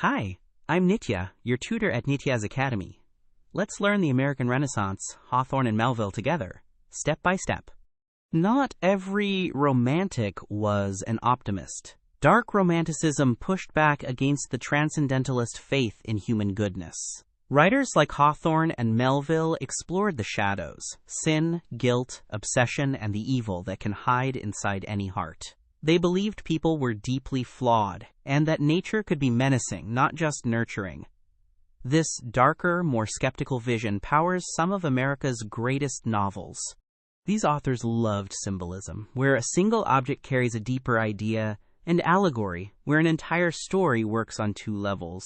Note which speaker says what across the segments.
Speaker 1: Hi, I'm Nitya, your tutor at Nityaz Academy. Let's learn the American Renaissance, Hawthorne and Melville together, step by step. Not every romantic was an optimist. Dark Romanticism pushed back against the transcendentalist faith in human goodness. Writers like Hawthorne and Melville explored the shadows, sin, guilt, obsession, and the evil that can hide inside any heart. They believed people were deeply flawed, and that nature could be menacing, not just nurturing. This darker, more skeptical vision powers some of America's greatest novels. These authors loved symbolism, where a single object carries a deeper idea, and allegory, where an entire story works on two levels.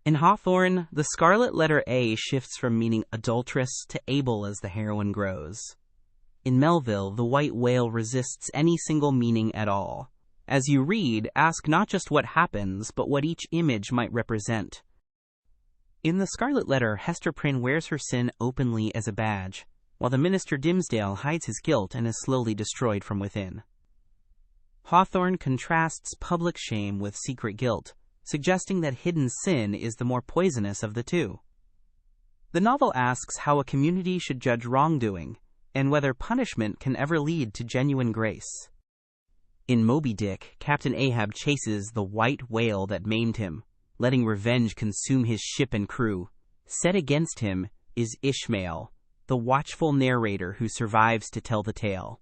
Speaker 1: In Hawthorne, the scarlet letter A shifts from meaning adulteress to able as the heroine grows. In Melville, the white whale resists any single meaning at all. As you read, ask not just what happens, but what each image might represent. In The Scarlet Letter, Hester Prynne wears her sin openly as a badge, while the minister Dimmesdale hides his guilt and is slowly destroyed from within. Hawthorne contrasts public shame with secret guilt, suggesting that hidden sin is the more poisonous of the two. The novel asks how a community should judge wrongdoing, and whether punishment can ever lead to genuine grace. In Moby Dick, Captain Ahab chases the white whale that maimed him, letting revenge consume his ship and crew. Set against him is Ishmael, the watchful narrator who survives to tell the tale.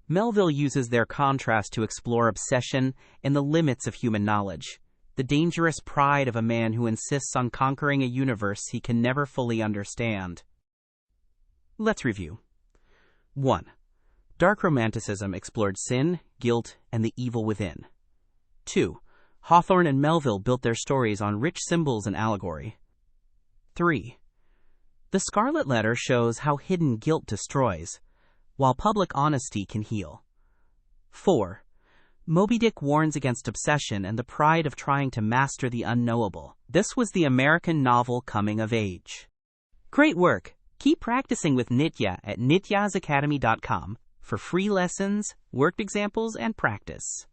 Speaker 1: Melville uses their contrast to explore obsession and the limits of human knowledge, the dangerous pride of a man who insists on conquering a universe he can never fully understand. Let's review. 1. Dark Romanticism explored sin, guilt, and the evil within. 2. Hawthorne and Melville built their stories on rich symbols and allegory. 3. The Scarlet Letter shows how hidden guilt destroys, while public honesty can heal. 4. Moby Dick warns against obsession and the pride of trying to master the unknowable. This was the American novel coming of age. Great work! Keep practicing with Nitya at nityazacademy.com for free lessons, worked examples, and practice.